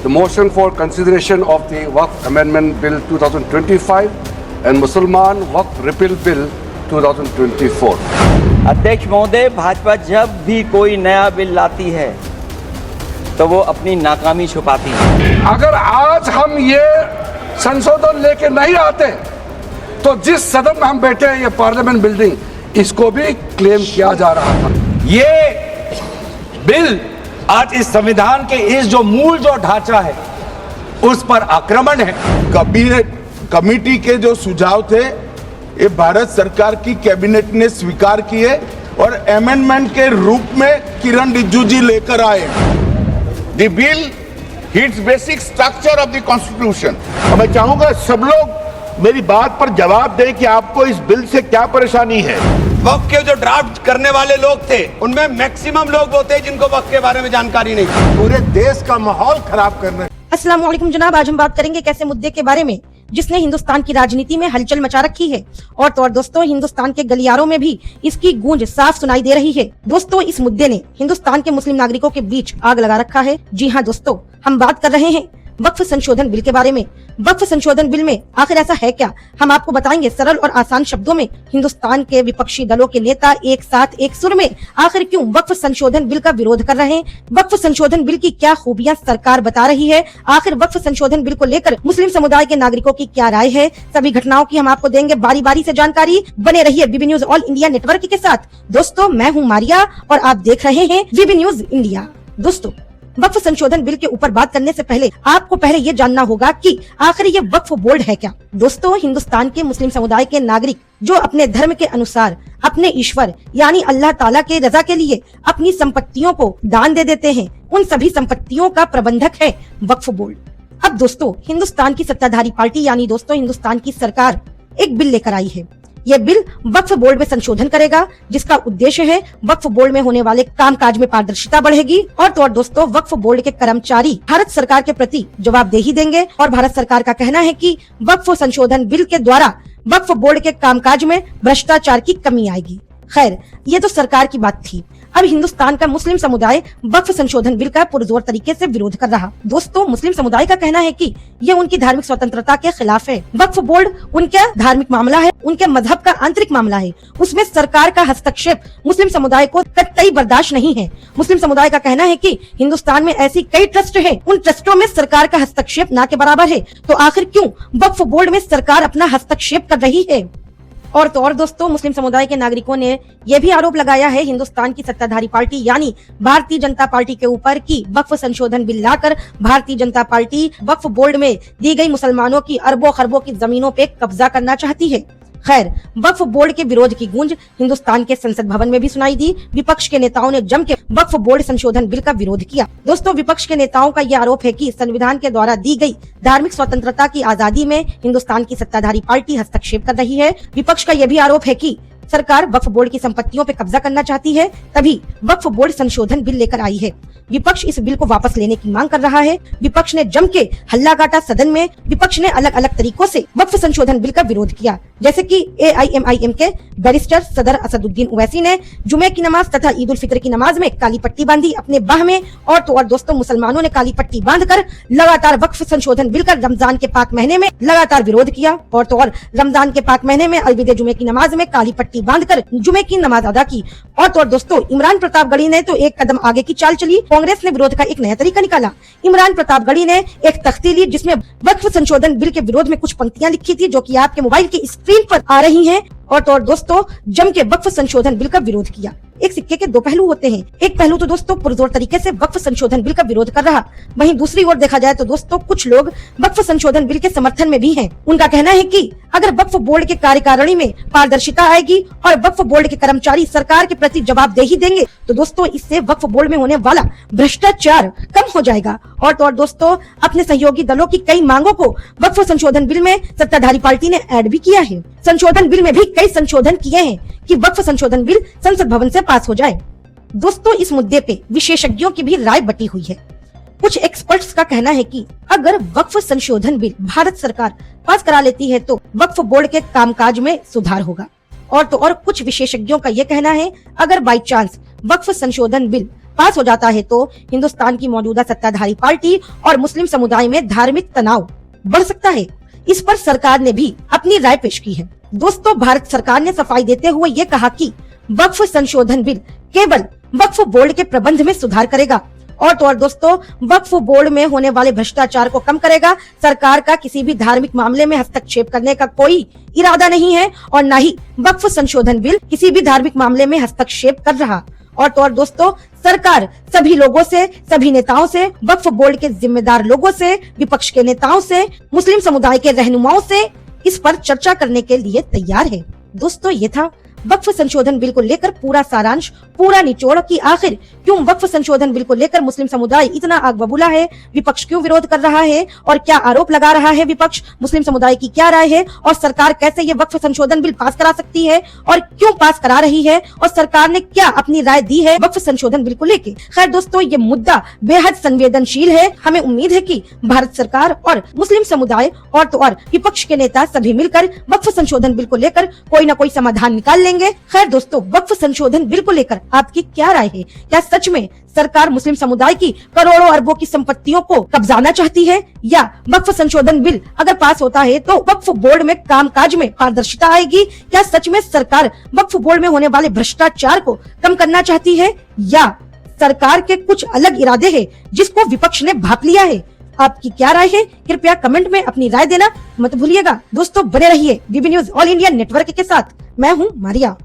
the motion for consideration of the Waqf Amendment Bill 2025 and Mussalman Waqf Repeal Bill 2024. अध्यक्ष महोदय, भाजपा जब भी कोई नया बिल लाती है तो वो अपनी नाकामी छुपाती है। अगर आज हम ये संशोधन लेके नहीं आते तो जिस सदन में हम बैठे हैं, ये पार्लियामेंट बिल्डिंग, इसको भी क्लेम किया जा रहा था। ये बिल आज इस संविधान के इस जो मूल जो ढांचा है उस पर आक्रमण है। कैबिनेट कमेटी के जो सुझाव थे ये भारत सरकार की कैबिनेट ने स्वीकार किए और अमेंडमेंट के रूप में किरण रिजिजू जी लेकर आए। The bill hits basic structure of the constitution. मैं चाहूंगा सब लोग मेरी बात पर जवाब दें कि आपको इस बिल से क्या परेशानी है। वक्फ के जो ड्राफ्ट करने वाले लोग थे उनमें मैक्सिमम लोग होते हैं जिनको वक्फ के बारे में जानकारी नहीं। पूरे देश का माहौल खराब करना। अस्सलाम वालेकुम जनाब, आज हम बात करेंगे एक ऐसे मुद्दे के बारे में जिसने हिंदुस्तान की राजनीति में हलचल मचा रखी है और तो और दोस्तों हिंदुस्तान के गलियारों में भी इसकी गूंज साफ सुनाई दे रही है। दोस्तों, इस मुद्दे ने हिंदुस्तान के मुस्लिम नागरिकों के बीच आग लगा रखा है। जी हाँ दोस्तों, हम बात कर रहे हैं वक्फ संशोधन बिल के बारे में। वक्फ संशोधन बिल में आखिर ऐसा है क्या, हम आपको बताएंगे सरल और आसान शब्दों में। हिंदुस्तान के विपक्षी दलों के नेता एक साथ एक सुर में आखिर क्यों वक्फ संशोधन बिल का विरोध कर रहे हैं, वक्फ संशोधन बिल की क्या खूबियां सरकार बता रही है, आखिर वक्फ संशोधन बिल को लेकर मुस्लिम समुदाय के नागरिकों की क्या राय है, सभी घटनाओं की हम आपको देंगे बारी बारी से जानकारी। बने रहिए बीबी न्यूज ऑल इंडिया नेटवर्क के साथ। दोस्तों, मैं हूँ मारिया और आप देख रहे हैं बीबी न्यूज इंडिया। दोस्तों, वक्फ संशोधन बिल के ऊपर बात करने से पहले आपको पहले ये जानना होगा कि आखिर ये वक्फ बोर्ड है क्या। दोस्तों, हिंदुस्तान के मुस्लिम समुदाय के नागरिक जो अपने धर्म के अनुसार अपने ईश्वर यानी अल्लाह ताला के रजा के लिए अपनी संपत्तियों को दान दे देते हैं, उन सभी संपत्तियों का प्रबंधक है वक्फ बोर्ड। अब दोस्तों, हिंदुस्तान की सत्ताधारी पार्टी यानी दोस्तों हिंदुस्तान की सरकार एक बिल लेकर आई है। यह बिल वक्फ बोर्ड में संशोधन करेगा जिसका उद्देश्य है वक्फ बोर्ड में होने वाले कामकाज में पारदर्शिता बढ़ेगी और तो और दोस्तों वक्फ बोर्ड के कर्मचारी भारत सरकार के प्रति जवाबदेही देंगे और भारत सरकार का कहना है कि वक्फ संशोधन बिल के द्वारा वक्फ बोर्ड के कामकाज में भ्रष्टाचार की कमी आएगी। खैर, ये तो सरकार की बात थी। अब हिंदुस्तान का मुस्लिम समुदाय वक्फ संशोधन बिल का पुरजोर तरीके से विरोध कर रहा। दोस्तों, मुस्लिम समुदाय का कहना है कि ये उनकी धार्मिक स्वतंत्रता के खिलाफ है। वक्फ बोर्ड उनका धार्मिक मामला है, उनके मजहब का आंतरिक मामला है, उसमें सरकार का हस्तक्षेप मुस्लिम समुदाय को कतई बर्दाश्त नहीं है। मुस्लिम समुदाय का कहना है कि हिंदुस्तान में ऐसी कई ट्रस्ट है, उन ट्रस्टों में सरकार का हस्तक्षेप ना के बराबर है, तो आखिर क्यों वक्फ बोर्ड में सरकार अपना हस्तक्षेप कर रही है। और तो और दोस्तों, मुस्लिम समुदाय के नागरिकों ने यह भी आरोप लगाया है हिंदुस्तान की सत्ताधारी पार्टी यानी भारतीय जनता पार्टी के ऊपर कि वक्फ संशोधन बिल लाकर भारतीय जनता पार्टी वक्फ बोर्ड में दी गई मुसलमानों की अरबों खरबों की जमीनों पे कब्जा करना चाहती है। खैर, वक्फ बोर्ड के विरोध की गूंज हिंदुस्तान के संसद भवन में भी सुनाई दी। विपक्ष के नेताओं ने जम के वक्फ बोर्ड संशोधन बिल का विरोध किया। दोस्तों, विपक्ष के नेताओं का यह आरोप है कि संविधान के द्वारा दी गई धार्मिक स्वतंत्रता की आजादी में हिंदुस्तान की सत्ताधारी पार्टी हस्तक्षेप कर रही है। विपक्ष का यह भी आरोप है कि सरकार वक्फ बोर्ड की संपत्तियों पर कब्जा करना चाहती है, तभी वक्फ बोर्ड संशोधन बिल लेकर आई है। विपक्ष इस बिल को वापस लेने की मांग कर रहा है। विपक्ष ने जम के हल्ला काटा सदन में। विपक्ष ने अलग अलग तरीकों से वक्फ संशोधन बिल का विरोध किया, जैसे कि AIMIM के बैरिस्टर सदर असदुद्दीन ओवैसी ने जुमे की नमाज तथा ईद उल फित्र की नमाज में काली पट्टी बांधी अपने बाह में और तो और दोस्तों मुसलमानों ने काली पट्टी बांधकर लगातार वक्फ संशोधन बिल का रमजान के पाक महीने में लगातार विरोध किया और तो और रमजान के पाक महीने में अलविदे जुमे की नमाज में काली पट्टी बांधकर जुमे की नमाज अदा की। और तो और दोस्तों, इमरान प्रतापगढ़ी ने तो एक कदम आगे की चाल चली। कांग्रेस ने विरोध का एक नया तरीका निकाला। इमरान प्रतापगढ़ी ने एक तख्ती ली जिसमें वक्फ संशोधन बिल के विरोध में कुछ पंक्तियां लिखी थी जो कि आपके मोबाइल की स्क्रीन पर आ रही हैं और तो और दोस्तों जम के वक्फ संशोधन बिल का विरोध किया। एक सिक्के के दो पहलू होते हैं। एक पहलू तो दोस्तों पुरजोर तरीके से वक्फ संशोधन बिल का विरोध कर रहा, वहीं दूसरी ओर देखा जाए तो दोस्तों कुछ लोग वक्फ संशोधन बिल के समर्थन में भी हैं। उनका कहना है कि अगर वक्फ बोर्ड के कार्यकारिणी में पारदर्शिता आएगी और वक्फ बोर्ड के कर्मचारी सरकार के प्रति जवाबदेही देंगे तो दोस्तों इससे वक्फ बोर्ड में होने वाला भ्रष्टाचार कम हो जाएगा। और तो और दोस्तों, अपने सहयोगी दलों की कई मांगों को वक्फ संशोधन बिल में सत्ताधारी पार्टी ने ऐड भी किया है। संशोधन बिल में भी कई संशोधन किए हैं कि वक्फ संशोधन बिल संसद भवन से पास हो जाए। दोस्तों, इस मुद्दे पे विशेषज्ञों की भी राय बटी हुई है। कुछ एक्सपर्ट्स का कहना है कि अगर वक्फ संशोधन बिल भारत सरकार पास करा लेती है तो वक्फ बोर्ड के कामकाज में सुधार होगा। और तो और कुछ विशेषज्ञों का यह कहना है अगर बाई चांस वक्फ संशोधन बिल पास हो जाता है तो हिंदुस्तान की मौजूदा सत्ताधारी पार्टी और मुस्लिम समुदाय में धार्मिक तनाव बढ़ सकता है। इस पर सरकार ने भी अपनी राय पेश की है। दोस्तों, भारत सरकार ने सफाई देते हुए ये कहा कि वक्फ संशोधन बिल केवल वक्फ बोर्ड के प्रबंध में सुधार करेगा और तो और दोस्तों, वक्फ बोर्ड में होने वाले भ्रष्टाचार को कम करेगा। सरकार का किसी भी धार्मिक मामले में हस्तक्षेप करने का कोई इरादा नहीं है और न ही वक्फ संशोधन बिल किसी भी धार्मिक मामले में हस्तक्षेप कर रहा। और तो और दोस्तों, सरकार सभी लोगों से, सभी नेताओं से, वक्फ बोर्ड के जिम्मेदार लोगों से, विपक्ष के नेताओं से, मुस्लिम समुदाय के रहनुमाओं से इस पर चर्चा करने के लिए तैयार है। दोस्तों, ये था वक्फ संशोधन बिल को लेकर पूरा सारांश, पूरा निचोड़ कि आखिर क्यों वक्फ संशोधन बिल को लेकर मुस्लिम समुदाय इतना आग बबूला है, विपक्ष क्यों विरोध कर रहा है और क्या आरोप लगा रहा है विपक्ष, मुस्लिम समुदाय की क्या राय है और सरकार कैसे ये वक्फ संशोधन बिल पास करा सकती है और क्यों पास करा रही है और सरकार ने क्या अपनी राय दी है वक्फ संशोधन बिल को लेकर। खैर दोस्तों, ये मुद्दा बेहद संवेदनशील है। हमें उम्मीद है कि भारत सरकार और मुस्लिम समुदाय और तो और विपक्ष के नेता सभी मिलकर वक्फ संशोधन बिल को लेकर कोई न कोई समाधान निकाल लेंगे। खैर दोस्तों, वक्फ संशोधन बिल को लेकर आपकी क्या राय है? क्या सच में सरकार मुस्लिम समुदाय की करोड़ों अरबों की संपत्तियों को कब्जाना चाहती है या वक्फ संशोधन बिल अगर पास होता है तो वक्फ बोर्ड में कामकाज में पारदर्शिता आएगी? क्या सच में सरकार वक्फ बोर्ड में होने वाले भ्रष्टाचार को कम करना चाहती है या सरकार के कुछ अलग इरादे हैं जिसको विपक्ष ने भांप लिया है? आपकी क्या राय है? कृपया कमेंट में अपनी राय देना मत भूलिएगा। दोस्तों, बने रहिए dB news all India network के साथ। मैं हूँ मारिया।